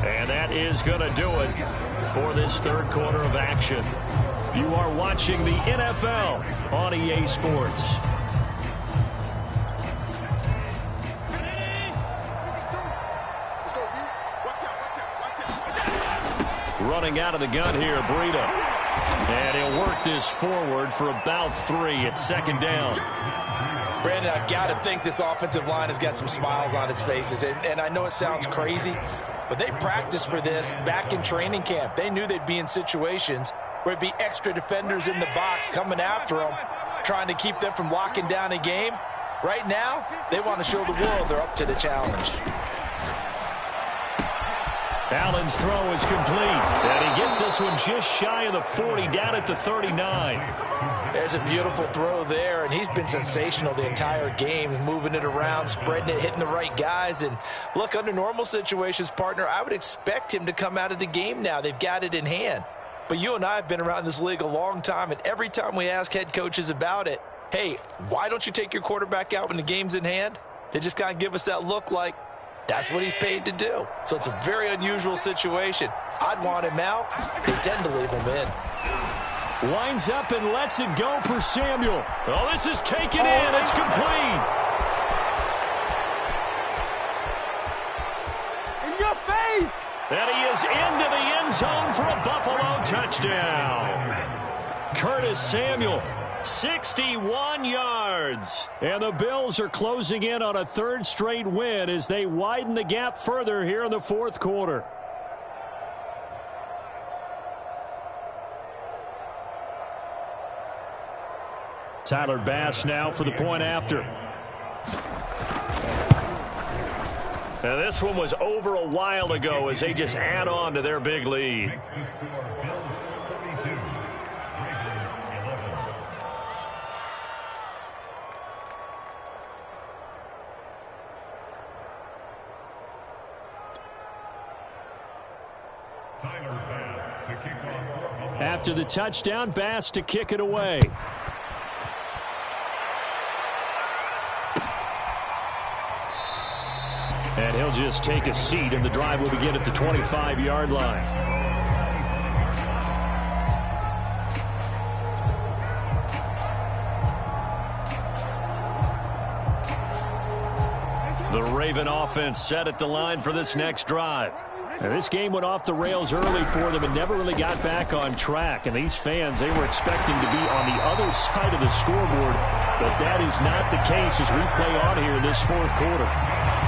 And that is going to do it for this 3rd quarter of action. You are watching the NFL on EA Sports. Running out of the gun here, Breida. And he'll work this forward for about 3 at second down. Brandon, I've got to think this offensive line has got some smiles on its faces. And I know it sounds crazy, but they practiced for this back in training camp. They knew they'd be in situations where it'd be extra defenders in the box coming after them, trying to keep them from locking down a game. Right now, they want to show the world they're up to the challenge. Allen's throw is complete, and he gets this one just shy of the 40, down at the 39. There's a beautiful throw there, and he's been sensational the entire game, moving it around, spreading it, hitting the right guys. And look, under normal situations, partner, I would expect him to come out of the game now. They've got it in hand. But you and I have been around this league a long time, and every time we ask head coaches about it, hey, why don't you take your quarterback out when the game's in hand? They just kind of give us that look like, that's what he's paid to do. So it's a very unusual situation. I'd want him out. They tend to leave him in. Winds up and lets it go for Samuel. Oh, this is taken in. It's complete. In your face! And he is into the end zone for a Buffalo touchdown. Curtis Samuel, 61 yards. And the Bills are closing in on a third straight win as they widen the gap further here in the fourth quarter. Tyler Bass now for the point after. Now this one was over a while ago as they just add on to their big lead. After the touchdown, Bass to kick it away. And he'll just take a seat, and the drive will begin at the 25-yard line. The Raven offense set at the line for this next drive. And this game went off the rails early for them and never really got back on track. And these fans, they were expecting to be on the other side of the scoreboard, but that is not the case as we play on here in this fourth quarter.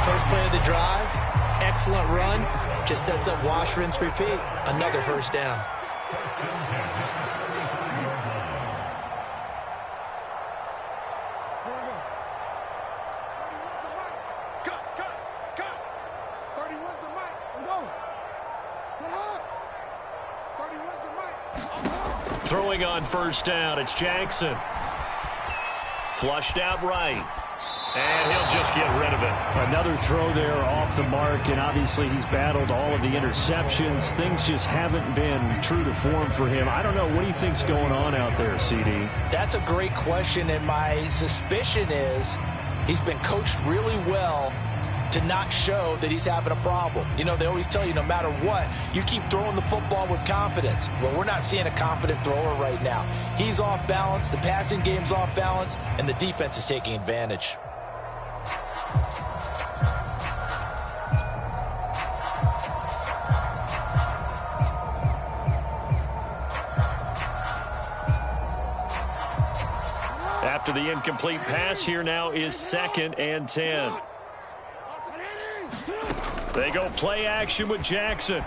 First play of the drive, excellent run, just sets up wash, rinse, repeat. Another first down. Throwing on first down, it's Jackson. Flushed out right. And he'll just get rid of it. Another throw there off the mark, and obviously he's battled all of the interceptions. Things just haven't been true to form for him. I don't know. What do you think's going on out there, CD? That's a great question, and my suspicion is he's been coached really well to not show that he's having a problem. You know, they always tell you no matter what, you keep throwing the football with confidence. Well, we're not seeing a confident thrower right now. He's off balance, the passing game's off balance, and the defense is taking advantage. After the incomplete pass, here now is 2nd and 10. They go play action with Jackson.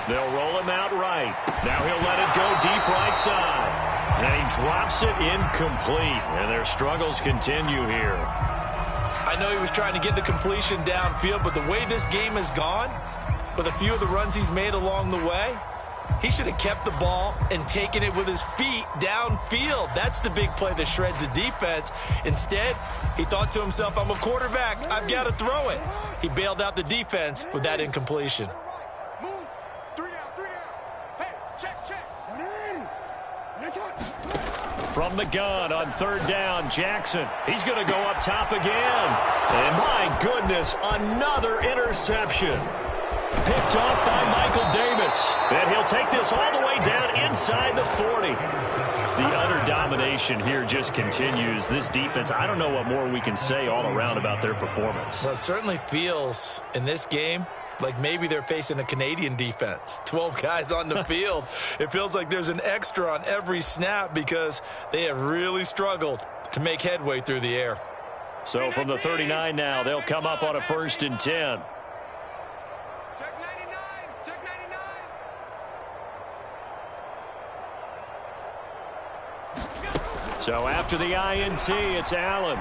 They'll roll him out right. Now he'll let it go deep right side. And he drops it incomplete. And their struggles continue here. I know he was trying to get the completion downfield, but the way this game has gone, with a few of the runs he's made along the way, he should have kept the ball and taken it with his feet downfield. That's the big play that shreds the defense. Instead, he thought to himself, I'm a quarterback. I've got to throw it. He bailed out the defense with that incompletion. From the gun on third down, Jackson. He's going to go up top again. And my goodness, another interception. Picked off by Michael Davis. And he'll take this all the way down inside the 40. The utter domination here just continues. This defense, I don't know what more we can say all around about their performance. Well, it certainly feels in this game like maybe they're facing a Canadian defense. 12 guys on the field. It feels like there's an extra on every snap because they have really struggled to make headway through the air. So from the 39 now, they'll come up on a 1st and 10. Check 99. Check 99. So after the INT, it's Allen.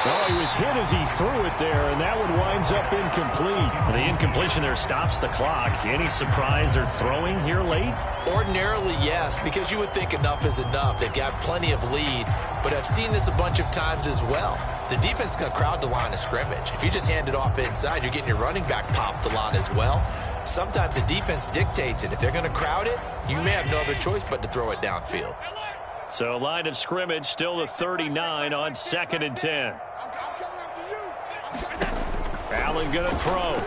Well, he was hit as he threw it there, and that one winds up incomplete. The incompletion there stops the clock. Any surprise they're throwing here late? Ordinarily, yes, because you would think enough is enough. They've got plenty of lead, but I've seen this a bunch of times as well. The defense is going to crowd the line of scrimmage. If you just hand it off inside, you're getting your running back popped a lot as well. Sometimes the defense dictates it. If they're going to crowd it, you may have no other choice but to throw it downfield. So line of scrimmage still the 39 on 2nd and 10. I'm coming after you. Allen going to throw.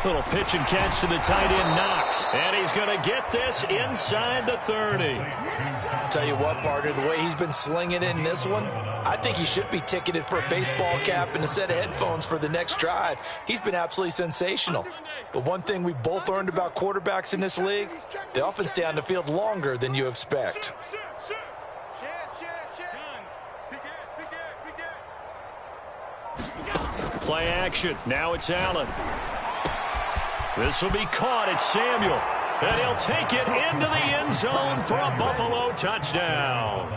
Little pitch and catch to the tight end, Knox. And he's going to get this inside the 30. I'll tell you what, partner, the way he's been slinging it in this one, I think he should be ticketed for a baseball cap and a set of headphones for the next drive. He's been absolutely sensational. But one thing we've both learned about quarterbacks in this league, they often stay on the field longer than you expect. Play action. Now it's Allen. This will be caught. It's Samuel. And he'll take it into the end zone for a Buffalo touchdown.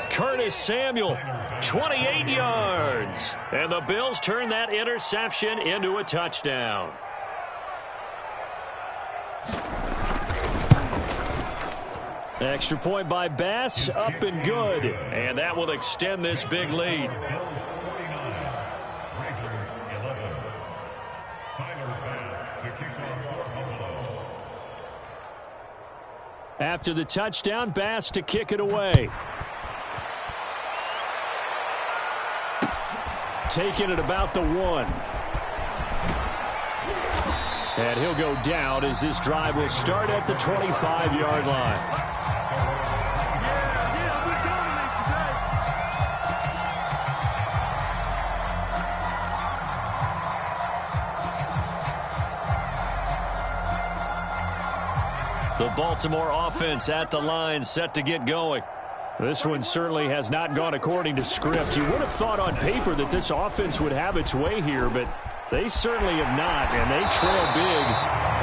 Curtis Samuel, 28 yards. And the Bills turn that interception into a touchdown. Extra point by Bass, up and good. And that will extend this big lead. After the touchdown, Bass to kick it away. Taking it about the 1. And he'll go down as this drive will start at the 25-yard line. The Baltimore offense at the line, set to get going. This one certainly has not gone according to script. You would have thought on paper that this offense would have its way here, but they certainly have not, and they trail big.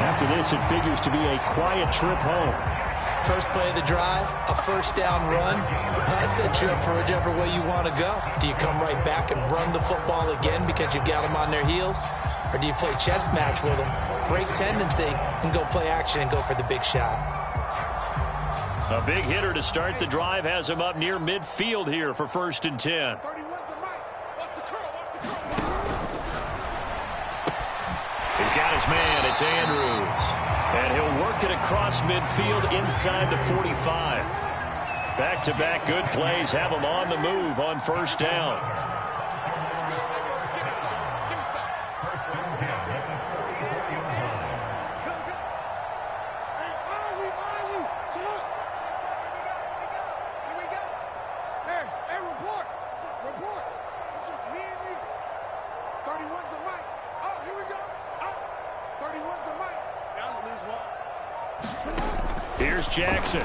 After this, it figures to be a quiet trip home. First play of the drive, a first down run. That sets you up for whichever way you want to go. Do you come right back and run the football again because you've got them on their heels? Or do you play chess match with them, break tendency, and go play action and go for the big shot? A big hitter to start the drive has him up near midfield here for 1st and 10. 31's the mic. Watch the curl. Watch the curl. He's got his man. It's Andrews. And he'll work it across midfield inside the 45. Back-to-back good plays have him on the move on 1st down. Here's Jackson.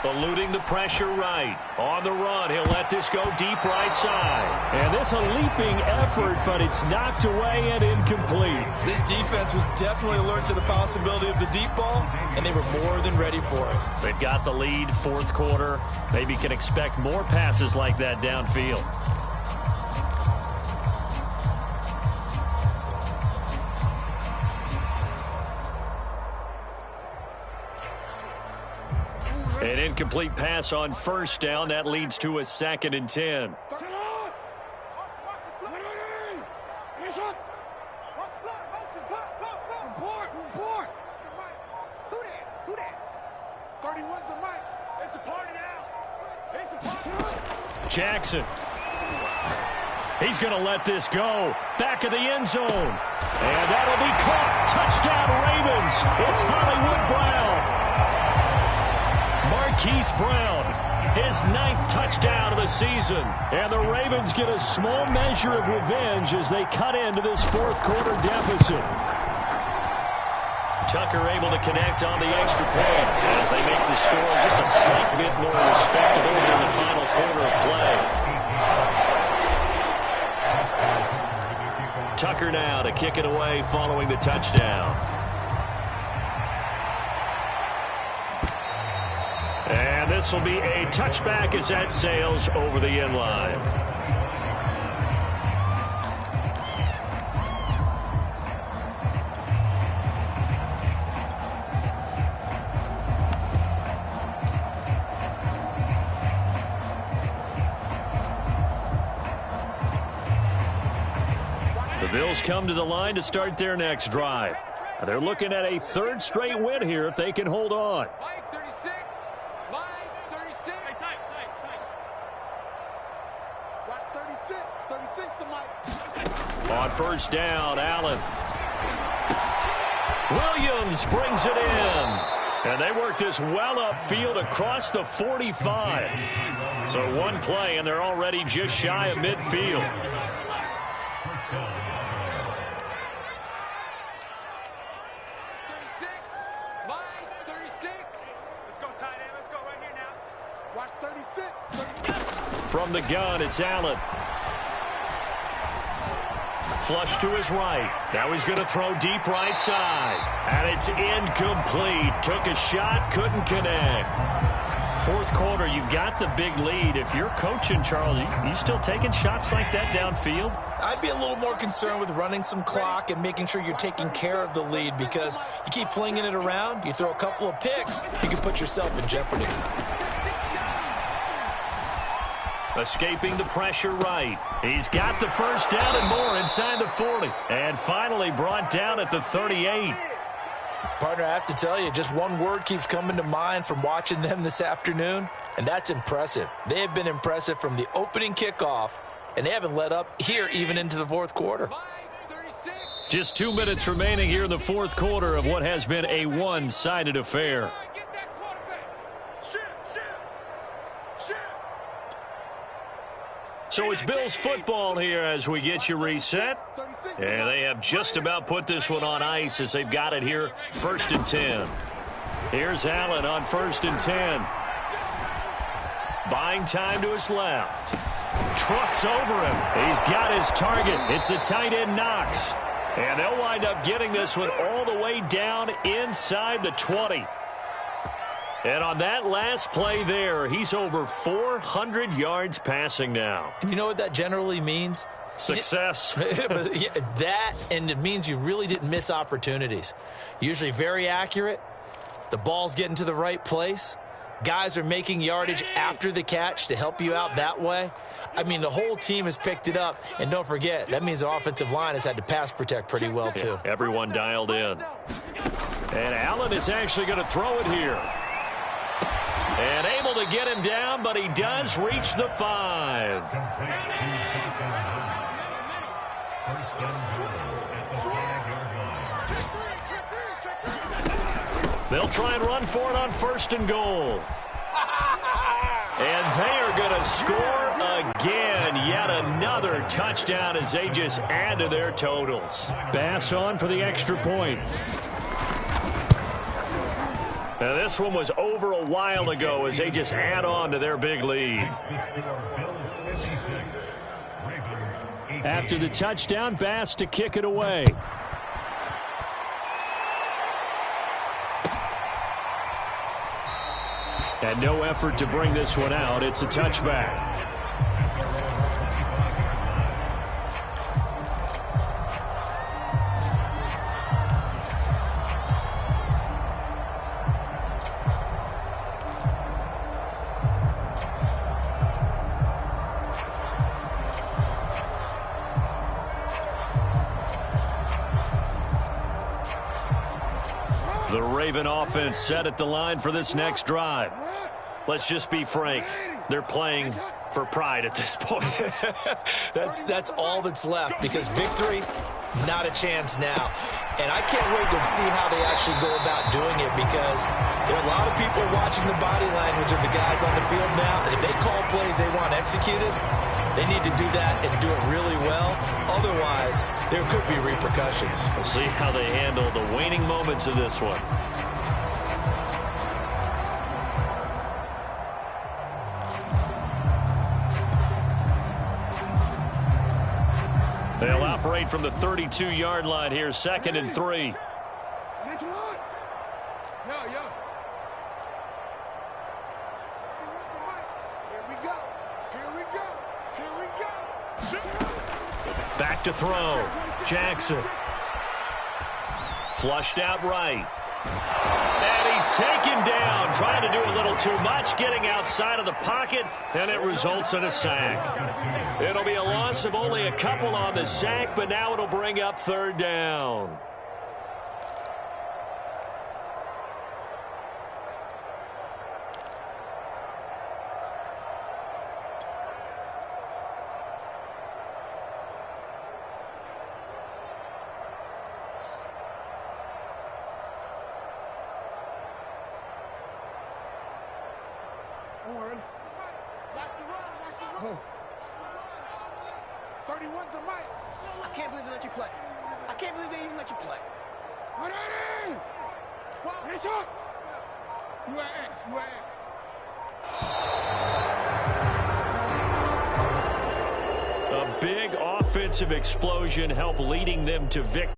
Eluding the pressure right. On the run, he'll let this go deep right side. And this a leaping effort, but it's knocked away and incomplete. This defense was definitely alert to the possibility of the deep ball, and they were more than ready for it. They've got the lead, 4th quarter. Maybe can expect more passes like that downfield. An incomplete pass on 1st down. That leads to a 2nd and 10. Jackson. He's going to let this go. Back of the end zone. And that'll be caught. Touchdown, Ravens. It's Hollywood Brown. Marquise Brown his 9th touchdown of the season. And the Ravens get a small measure of revenge as they cut into this fourth quarter deficit. Tucker able to connect on the extra point as they make the score just a slight bit more respectable in the final quarter of play. Tucker now to kick it away following the touchdown. And this will be a touchback as that sails over the end line. The Bills come to the line to start their next drive. They're looking at a 3rd straight win here if they can hold on. Mike 36. Mike 36. Hey, tight. Watch 36. 36 to Mike. On first down, Allen. Williams brings it in. And they work this well upfield across the 45. So one play, and they're already just shy of midfield. From the gun, it's Allen. Flush to his right. Now he's going to throw deep right side. And it's incomplete. Took a shot, couldn't connect. Fourth quarter, you've got the big lead. If you're coaching, Charles, you still taking shots like that downfield? I'd be a little more concerned with running some clock and making sure you're taking care of the lead, because you keep flinging it around, you throw a couple of picks, you can put yourself in jeopardy. Escaping the pressure right. He's got the first down and more inside the 40. And finally brought down at the 38. Partner, I have to tell you, just one word keeps coming to mind from watching them this afternoon, and that's impressive. They have been impressive from the opening kickoff, and they haven't let up here even into the fourth quarter. Just 2 minutes remaining here in the fourth quarter of what has been a one-sided affair. So it's Bills football here as we get you reset. And they have just about put this one on ice as they've got it here, 1st and 10. Here's Allen on 1st and 10. Buying time to his left. Trucks over him. He's got his target. It's the tight end Knox. And they'll wind up getting this one all the way down inside the 20. And on that last play there, he's over 400 yards passing now. And you know what that generally means? Success. That, and it means you really didn't miss opportunities. Usually very accurate. The ball's getting to the right place. Guys are making yardage after the catch to help you out that way. I mean, the whole team has picked it up. And don't forget, that means the offensive line has had to pass protect pretty well, too. Yeah, everyone dialed in. And Allen is actually going to throw it here. And able to get him down, but he does reach the 5. They'll try and run for it on 1st and goal. And they are going to score again. Yet another touchdown as they just add to their totals. Bass on for the extra point. Now, this one was over a while ago as they just add on to their big lead. After the touchdown, Bass to kick it away. And no effort to bring this one out. It's a touchback. The Raven offense set at the line for this next drive. Let's just be frank. They're playing for pride at this point. That's all that's left, because victory Not a chance now. And I can't wait to see how they actually go about doing it, because there are a lot of people watching the body language of the guys on the field now. And if they call plays they want executed, they need to do that and do it really well. Otherwise, there could be repercussions. We'll see how they handle the waning moments of this one. They'll operate from the 32-yard line here, 2nd and 3. Next one. Yo. Here we go. Back to throw. Jackson. Flushed out right. And he's taken down, trying to do a little too much, getting outside of the pocket, and it results in a sack. It'll be a loss of only a couple on the sack, but now it'll bring up 3rd down. Watch the run. 31's the mic. I can't believe they let you play. I can't believe they even let you play. Finish up. You are X. A big offensive explosion helped leading them to victory.